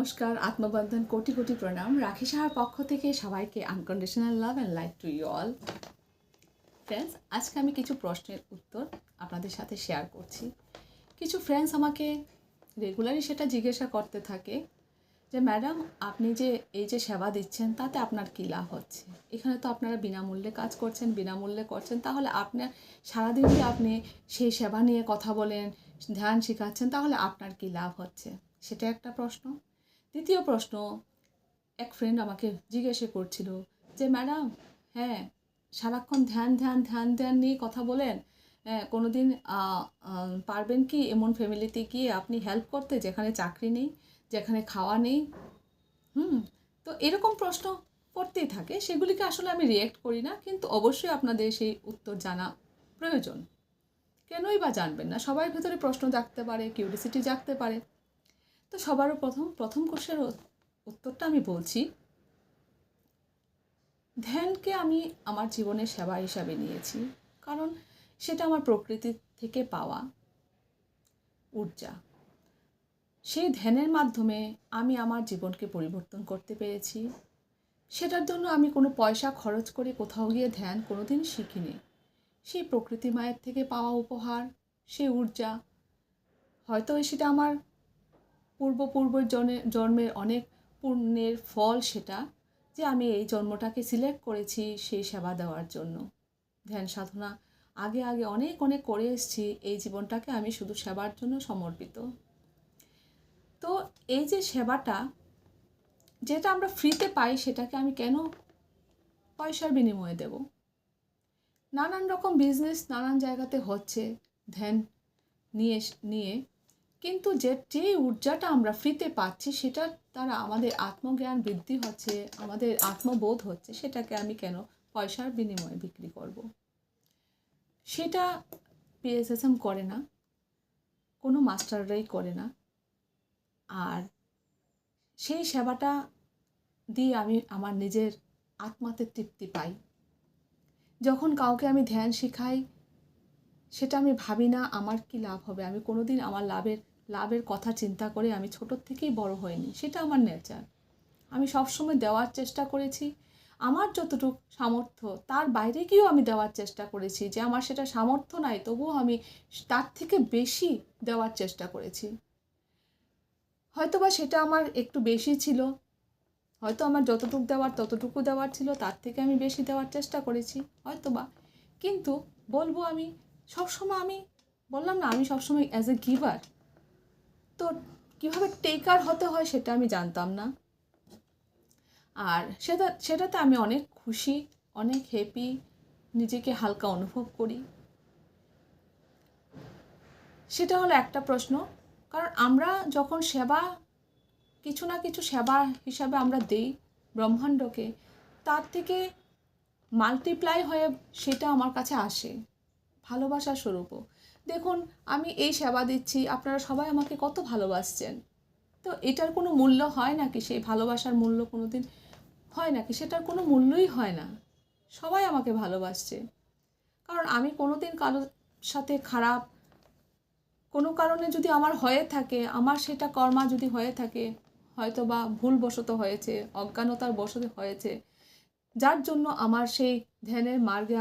নমস্কার, আত্মবন্ধন কোটি কোটি প্রণাম। রাখি সাহার পক্ষ থেকে সবাইকে unconditional love and light to you all. Friends, আজকে আমি কিছু প্রশ্নের উত্তর আপনাদের সাথে শেয়ার করছি। কিছু ফ্রেন্ডস আমাকে রেগুলারই সেটা জিজ্ঞাসা করতে থাকে যে ম্যাডাম, আপনি যে এই যে সেবা দিচ্ছেন তাতে আপনার কী লাভ হচ্ছে? এখানে তো আপনারা বিনামূল্যে কাজ করছেন, বিনামূল্যে করছেন, তাহলে আপনার সারাদিন যে আপনি সেই সেবা নিয়ে কথা বলেন, ধ্যান শেখাচ্ছেন, তাহলে আপনার কী লাভ হচ্ছে? সেটা একটা প্রশ্ন। দ্বিতীয় প্রশ্ন, এক ফ্রেন্ড আমাকে জিজ্ঞাসা করছিল যে ম্যাডাম, হ্যাঁ, সারাক্ষণ ধ্যান ধ্যান ধ্যান ধ্যান নিয়ে কথা বলেন, কোনো দিন পারবেন কি এমন ফ্যামিলিতে গিয়ে আপনি হেল্প করতে যেখানে চাকরি নেই, যেখানে খাওয়া নেই? তো এরকম প্রশ্ন করতেই থাকে। সেগুলিকে আসলে আমি রিয়েক্ট করি না, কিন্তু অবশ্যই আপনাদের সেই উত্তর জানা প্রয়োজন। কেনই বা জানবেন না? সবার ভেতরে প্রশ্ন জাগতে পারে, কিউরিসিটি জাগতে পারে। তো সবারও প্রথম কোশ্চেনের উত্তরটা আমি বলছি। ধ্যানকে আমি আমার জীবনের সেবা হিসাবে নিয়েছি, কারণ সেটা আমার প্রকৃতি থেকে পাওয়া ঊর্জা। সেই ধ্যানের মাধ্যমে আমি আমার জীবনকে পরিবর্তন করতে পেরেছি। সেটার জন্য আমি কোনো পয়সা খরচ করে কোথাও গিয়ে ধ্যান কোনোদিন শিখিনি। সেই প্রকৃতি মায়ের থেকে পাওয়া উপহার, সেই ঊর্জা, হয়তো সেটা আমার পূর্ব জন্মের অনেক পুণ্যের ফল, সেটা যে আমি এই জন্মটাকে সিলেক্ট করেছি সেই সেবা দেওয়ার জন্য। ধ্যান সাধনা আগে অনেক করে এসেছি, এই জীবনটাকে আমি শুধু সেবার জন্য সমর্পিত। তো এই যে সেবাটা যেটা আমরা ফ্রিতে পাই, সেটাকে আমি কেন পয়সার বিনিময়ে দেব? নানান রকম বিজনেস নানান জায়গাতে হচ্ছে ধ্যান নিয়ে, কিন্তু যে ঊর্জাটা আমরা ফ্রিতে পাচ্ছি সেটার দ্বারা আমাদের আত্মজ্ঞান বৃদ্ধি হচ্ছে, আমাদের আত্মবোধ হচ্ছে, সেটাকে আমি কেন পয়সার বিনিময়ে বিক্রি করব? সেটা পিএসএসএম করে না, কোনো মাস্টাররাই করে না। আর সেই সেবাটা দিয়ে আমি আমার নিজের আত্মাতে তৃপ্তি পাই। যখন কাউকে আমি ধ্যান শেখাই, সেটা আমি ভাবি না আমার কি লাভ হবে। আমি কোনো দিন আমার লাভের কথা চিন্তা করে আমি ছোটোর থেকেই বড় হইনি। সেটা আমার নেচার। আমি সবসময় দেওয়ার চেষ্টা করেছি, আমার যতটুকু সামর্থ্য তার বাইরে গিয়েও আমি দেওয়ার চেষ্টা করেছি। যে আমার সেটা সামর্থ্য নাই, তবুও আমি তার থেকে বেশি দেওয়ার চেষ্টা করেছি। হয়তোবা সেটা আমার একটু বেশি ছিল, হয়তো আমার যতটুকু দেওয়ার ততটুকু দেওয়ার ছিল, তার থেকে আমি বেশি দেওয়ার চেষ্টা করেছি হয়তোবা। কিন্তু বলবো আমি সবসময়, আমি বললাম না, আমি সবসময় অ্যাজ এ গিভার। তো কীভাবে টেকার হতে হয় সেটা আমি জানতাম না। আর সেটাতে আমি অনেক খুশি, অনেক হ্যাপি, নিজেকে হালকা অনুভব করি। সেটা হলো একটা প্রশ্ন। কারণ আমরা যখন কিছু না কিছু সেবা হিসাবে আমরা দিই ব্রহ্মাণ্ডকে, তার থেকে মাল্টিপ্লাই হয়ে সেটা আমার কাছে আসে ভালোবাসার স্বরূপও। দেখুন, আমি এই সেবা দিচ্ছি, আপনারা সবাই আমাকে কত ভালোবাসছেন। তো এটার কোনো মূল্য হয় নাকি? সেই ভালোবাসার মূল্য কোনো দিন হয় নাকি? সেটার কোনো মূল্যই হয় না। সবাই আমাকে ভালোবাসছে, কারণ আমি কোনো দিন কারোর সাথে খারাপ কোনো কারণে যদি আমার হয়ে থাকে, আমার সেটা কর্মা যদি হয়ে থাকে, হয়তো বা ভুলবশত হয়েছে, অজ্ঞানতার বশত হয়েছে, যার জন্য আমার সেই ধ্যানের মার্গে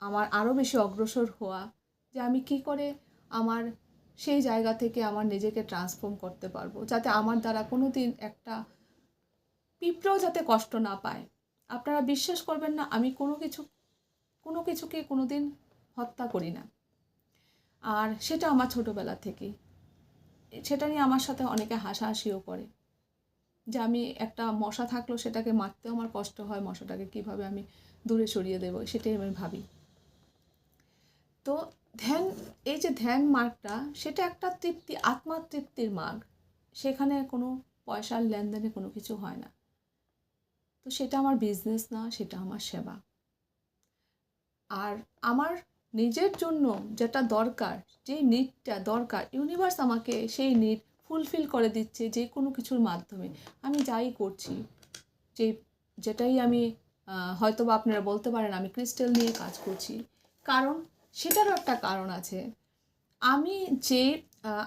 আমার আরও বেশি অগ্রসর হওয়া, যে আমি কি করে আমার সেই জায়গা থেকে আমার নিজেকে ট্রান্সফর্ম করতে পারবো, যাতে আমার দ্বারা কোনো দিন একটা পিঁপড়েও যাতে কষ্ট না পায়। আপনারা বিশ্বাস করবেন না, আমি কোনো কিছুকে কোনো দিন হত্যা করি না। আর সেটা আমার ছোটোবেলা থেকেই। সেটা নিয়ে আমার সাথে অনেকে হাসাহাসিও করে, যে আমি একটা মশা থাকলেও সেটাকে মারতেও আমার কষ্ট হয়, মশাটাকে কীভাবে আমি দূরে সরিয়ে দেবো, সেটাই আমি ভাবি। তো এই যে ধ্যান মার্গটা, সেটা একটা তৃপ্তি, আত্মার তৃপ্তির মার্গ। সেখানে কোনো পয়সার লেনদেনে কোনো কিছু হয় না। তো সেটা আমার বিজনেস না, সেটা আমার সেবা। আর আমার নিজের জন্য যেটা দরকার, যে নিডটা দরকার, ইউনিভার্স আমাকে সেই নিড ফুলফিল করে দিচ্ছে যে কোনো কিছুর মাধ্যমে। আমি যাই করছি, যেটাই আমি হয়তো বা আপনারা বলতে পারেন আমি ক্রিস্টাল নিয়ে কাজ করছি, কারণ সেটারও একটা কারণ আছে।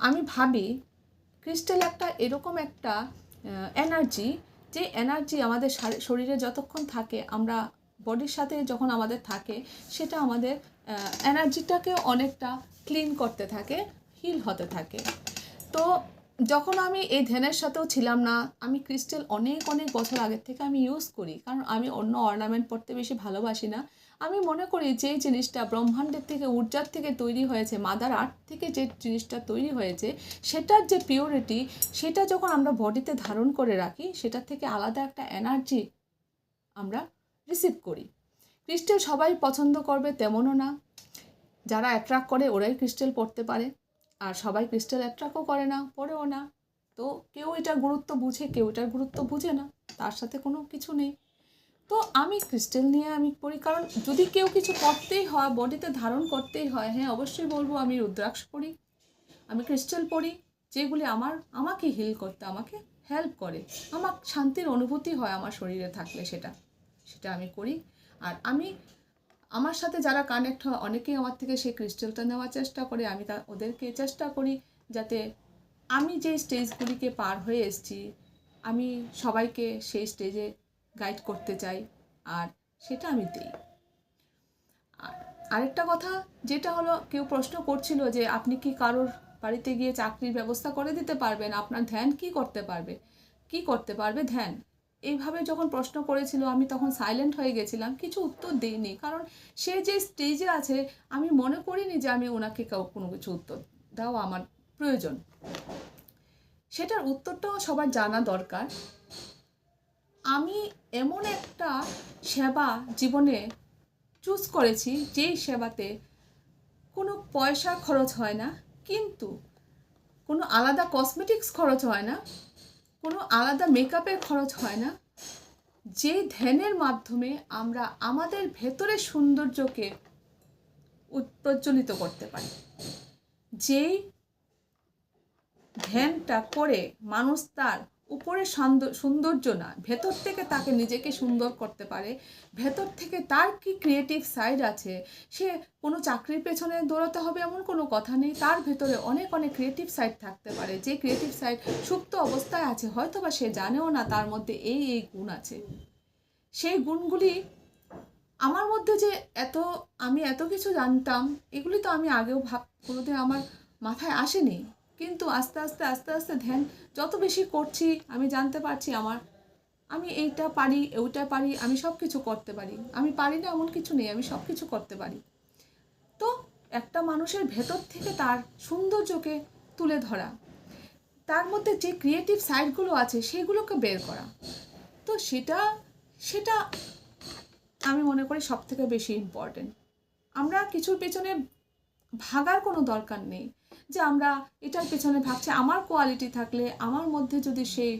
আমি ভাবি ক্রিস্টাল একটা এরকম একটা এনার্জি, যে এনার্জি আমাদের শরীরে যতক্ষণ থাকে, আমরা বডির সাথে যখন আমাদের থাকে, সেটা আমাদের এনার্জিটাকে অনেকটা ক্লিন করতে থাকে, হিল হতে থাকে। তো যখন আমি এই ধ্যানের সাথেও ছিলাম না, আমি ক্রিস্টাল অনেক অনেক বছর আগের থেকে আমি ইউজ করি, কারণ আমি অন্য অর্নামেন্ট পরতে বেশি ভালোবাসি না। আমি মনে করি যে জিনিসটা ব্রহ্মাণ্ডের থেকে, ঊর্জার থেকে তৈরি হয়েছে, মাদার আর্থ থেকে যে জিনিসটা তৈরি হয়েছে, সেটার যে পিওরিটি, সেটা যখন আমরা বডিতে ধারণ করে রাখি, সেটার থেকে আলাদা একটা এনার্জি আমরা রিসিভ করি। ক্রিস্টাল সবাই পছন্দ করবে তেমনও না, যারা অ্যাট্রাক্ট করে ওরাই ক্রিস্টাল পরতে পারে, আর সবাই ক্রিস্টাল অ্যাট্রাক্টও করে না, পরেও না। তো কেউ এটার গুরুত্ব বুঝে, কেউ এটার গুরুত্ব বুঝে না, তার সাথে কোনো কিছু নেই। তো আমি ক্রিস্টাল নিয়ে আমি পড়ি, কারণ যদি কেউ কিছু করতেই হয়, বডিতে ধারণ করতেই হয়, হ্যাঁ অবশ্যই বলবো আমি রুদ্রাক্ষ পড়ি, আমি ক্রিস্টাল পড়ি, যেগুলি আমাকে হিল করতে, আমাকে হেল্প করে, আমার শান্তির অনুভূতি হয় আমার শরীরে থাকলে, সেটা আমি করি। আর আমার সাথে যারা কানেক্ট হয়, অনেকেই আমার থেকে সেই ক্রিস্টালটা নেওয়ার চেষ্টা করে। আমি ওদেরকে চেষ্টা করি যাতে আমি যে স্টেজগুলিকে পার হয়ে এসেছি, আমি সবাইকে সেই স্টেজে গাইড করতে চাই, আর সেটা আমি দিই। আর আরেকটা কথা যেটা হলো, কেউ প্রশ্ন করছিল যে আপনি কি কারোর বাড়িতে গিয়ে চাকরির ব্যবস্থা করে দিতে পারবেন, আপনার ধ্যান কি করতে পারবে ধ্যান, এইভাবে যখন প্রশ্ন করেছিল, আমি তখন সাইলেন্ট হয়ে গেছিলাম, কিছু উত্তর দিইনি, কারণ সে যে স্টেজে আছে, আমি মনে করিনি যে আমি ওনাকে কোনো কিছু উত্তর দেওয়া আমার প্রয়োজন। সেটার উত্তরটাও সবার জানা দরকার। আমি এমন একটা সেবা জীবনে চুজ করেছি, যেই সেবাতে কোনো পয়সা খরচ হয় না, কিন্তু কোনো আলাদা কসমেটিক্স খরচ হয় না, কোনো আলাদা মেকআপের খরচ হয় না। যে ধ্যানের মাধ্যমে আমরা আমাদের ভেতরের সৌন্দর্যকে প্রজ্বলিত করতে পারি, যেই ধ্যানটা করে মানুষ তার উপরের সৌন্দর্য না, ভেতর থেকে তাকে নিজেকে সুন্দর করতে পারে, ভেতর থেকে তার কি ক্রিয়েটিভ সাইড আছে, সে কোনো চাকরির পেছনে দৌড়াতে হবে এমন কোনো কথা নেই, তার ভেতরে অনেক অনেক ক্রিয়েটিভ সাইড থাকতে পারে, যে ক্রিয়েটিভ সাইড সুপ্ত অবস্থায় আছে, হয়তো বা সে জানেও না তার মধ্যে এই গুণ আছে। সেই গুণগুলি আমার মধ্যে যে আমি এত কিছু জানতাম, এগুলি তো আমি আগেও কোনোদিন আমার মাথায় আসেনি, কিন্তু আস্তে আস্তে ধ্যান যত বেশি করছি, আমি জানতে পারছি আমি এইটা পারি, ওইটা পারি, আমি সব কিছু করতে পারি, আমি পারি না এমন কিছু নেই, আমি সব কিছু করতে পারি। তো একটা মানুষের ভেতর থেকে তার সৌন্দর্যকে তুলে ধরা, তার মধ্যে যে ক্রিয়েটিভ সাইডগুলো আছে সেগুলোকে বের করা, তো সেটা আমি মনে করি সব থেকে বেশি ইম্পর্টেন্ট। আমরা কিছুর পেছনে ভাগার কোনো দরকার নেই, যে আমরা এটার পেছনে ভাগছি। আমার কোয়ালিটি থাকলে, আমার মধ্যে যদি সেই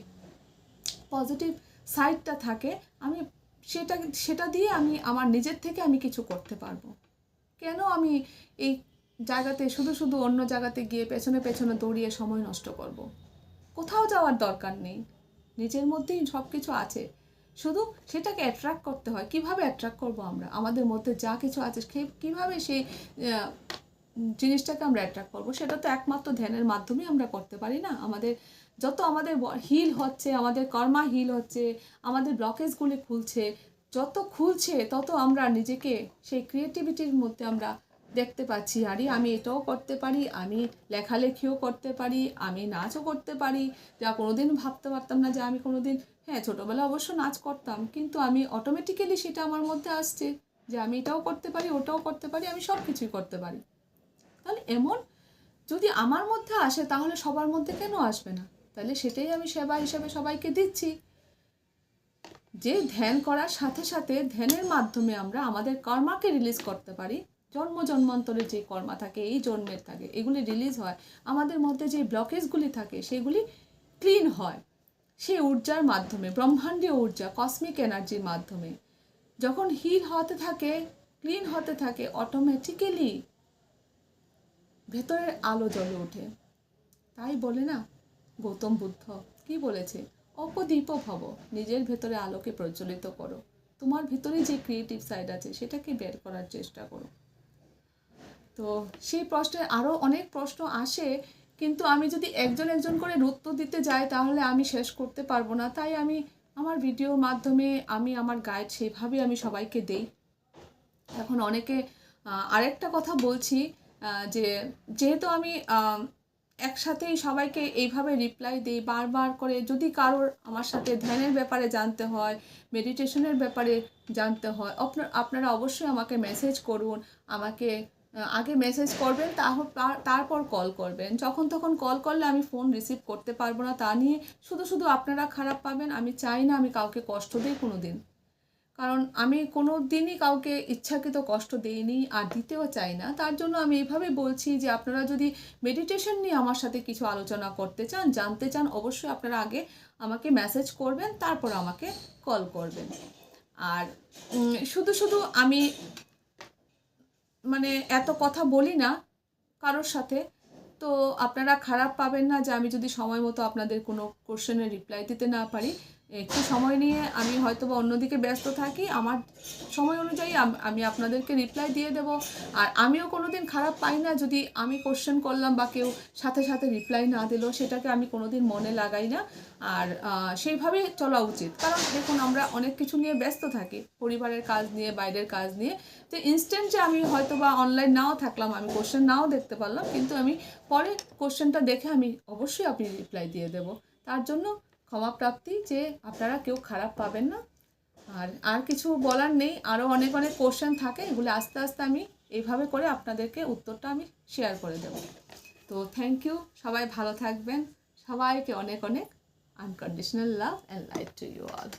পজিটিভ সাইডটা থাকে, আমি সেটা দিয়ে আমি আমার নিজের থেকে আমি কিছু করতে পারবো। কেন আমি এই জায়গাতে শুধু অন্য জায়গাতে গিয়ে পেছনে দৌড়িয়ে সময় নষ্ট করব? কোথাও যাওয়ার দরকার নেই, নিজের মধ্যেই সব কিছু আছে, শুধু সেটাকে অ্যাট্রাক্ট করতে হয়। কিভাবে অ্যাট্রাক্ট করবো আমরা? আমাদের মধ্যে যা কিছু আছে কিভাবে সেই জিনিসটাকে আমরা অ্যাট্রাক্ট করবো, সেটা তো একমাত্র ধ্যানের মাধ্যমেই আমরা করতে পারি না। আমাদের হিল হচ্ছে, আমাদের কর্মা হিল হচ্ছে, আমাদের ব্লকেজগুলি খুলছে, তত আমরা নিজেকে সেই ক্রিয়েটিভিটির মধ্যে আমরা দেখতে পাচ্ছি, আরে আমি এটাও করতে পারি, আমি লেখালেখিও করতে পারি, আমি নাচও করতে পারি, যা কোনোদিন ভাবতে পারতাম না যে আমি কোনোদিন, হ্যাঁ ছোটোবেলায় অবশ্য নাচ করতাম, কিন্তু আমি অটোমেটিক্যালি সেটা আমার মধ্যে আসছে যে আমি এটাও করতে পারি, ওটাও করতে পারি, আমি সব কিছুই করতে পারি। তাহলে এমন যদি আমার মধ্যে আসে, তাহলে সবার মধ্যে কেন আসবে না? তাহলে সেটাই আমি সেবা হিসেবে সবাইকে দিচ্ছি, যে ধ্যান করার সাথে সাথে ধ্যানের মাধ্যমে আমরা আমাদের কর্মাকে রিলিজ করতে পারি। জন্মান্তরের যে কর্মা থাকে, এই জন্মের থাকে, এগুলি রিলিজ হয়, আমাদের মধ্যে যে ব্লকেজগুলি থাকে সেগুলি ক্লিন হয় সেই ঊর্জার মাধ্যমে, ব্রহ্মাণ্ডীয় ঊর্জা, কসমিক এনার্জির মাধ্যমে। যখন হিল হতে থাকে, ক্লিন হতে থাকে, অটোমেটিক্যালি ভেতরের আলো জ্বলে ওঠে। তাই বলে না গৌতম বুদ্ধ কি বলেছে, অপদীপ ভব, নিজের ভেতরে আলোকে প্রজ্বলিত করো, তোমার ভিতরে যে ক্রিয়েটিভ সাইড আছে সেটাকে বের করার চেষ্টা করো। তো সেই প্রশ্নে আরও অনেক প্রশ্ন আসে, কিন্তু আমি যদি একজন একজন করে উত্তর দিতে যাই তাহলে আমি শেষ করতে পারবো না। তাই আমি আমার ভিডিওর মাধ্যমে আমি আমার গাইড সেইভাবে আমি সবাইকে দেই। এখন অনেকে আরেকটা কথা বলছি, যে যেহেতু আমি একসাথেই সবাইকে এইভাবে রিপ্লাই দিই বারবার করে, যদি কারোর আমার সাথে ধ্যানের ব্যাপারে জানতে হয়, মেডিটেশনের ব্যাপারে জানতে হয়, আপনারা অবশ্যই আমাকে মেসেজ করুন। আমাকে আগে মেসেজ করবেন, তারপর কল করবেন। যখন তখন কল করলে আমি ফোন রিসিভ করতে পারবো না, তা নিয়ে শুধু শুধু আপনারা খারাপ পাবেন। আমি চাই না আমি কাউকে কষ্ট দিই কোনো দিন, কারণ আমি কোনো দিনই কাউকে ইচ্ছাকৃত কষ্ট দিইনি আর দিতেও চাই না। তার জন্য আমি এইভাবে বলছি যে আপনারা যদি মেডিটেশন নিয়ে আমার সাথে কিছু আলোচনা করতে চান, জানতে চান, অবশ্যই আপনারা আগে আমাকে মেসেজ করবেন, তারপর আমাকে কল করবেন। আর শুধু শুধু আমি মানে এত কথা বলি না কারোর সাথে, তো আপনারা খারাপ পাবেন না যে আমি যদি সময় মতো আপনাদের কোনো কোশ্চেনের রিপ্লাই দিতে না পারি। একটু সময় নিয়ে আমি হয়তো বা অন্যদিকে ব্যস্ত থাকি, আমার সময় অনুযায়ী আমি আপনাদেরকে রিপ্লাই দিয়ে দেব। আর আমিও কোনো দিন খারাপ পাই না যদি আমি কোশ্চেন করলাম বা কেউ সাথে সাথে রিপ্লাই না দিল, সেটাকে আমি কোনো দিন মনে লাগাই না। আর সেইভাবেই চলা উচিত, কারণ দেখুন আমরা অনেক কিছু নিয়ে ব্যস্ত থাকি, পরিবারের কাজ নিয়ে, বাইরের কাজ নিয়ে। তো ইনস্ট্যান্ট যে আমি হয়তো বা অনলাইন নাও থাকলাম, আমি কোশ্চেন নাও দেখতে পারলাম, কিন্তু আমি পরে কোশ্চেনটা দেখে আমি অবশ্যই আপনি রিপ্লাই দিয়ে দেব। তার জন্য ক্ষমা প্রাপ্তি, যে আপনারা কেউ খারাপ পাবেন না। আর কিছু বলার নেই, আরও অনেক অনেক কোশ্চেন থাকে, এগুলো আস্তে আস্তে আমি এইভাবে করে আপনাদেরকে উত্তরটা আমি শেয়ার করে দেব। তো থ্যাংক ইউ, সবাই ভালো থাকবেন, সবাইকে অনেক অনেক unconditional love and light to you all.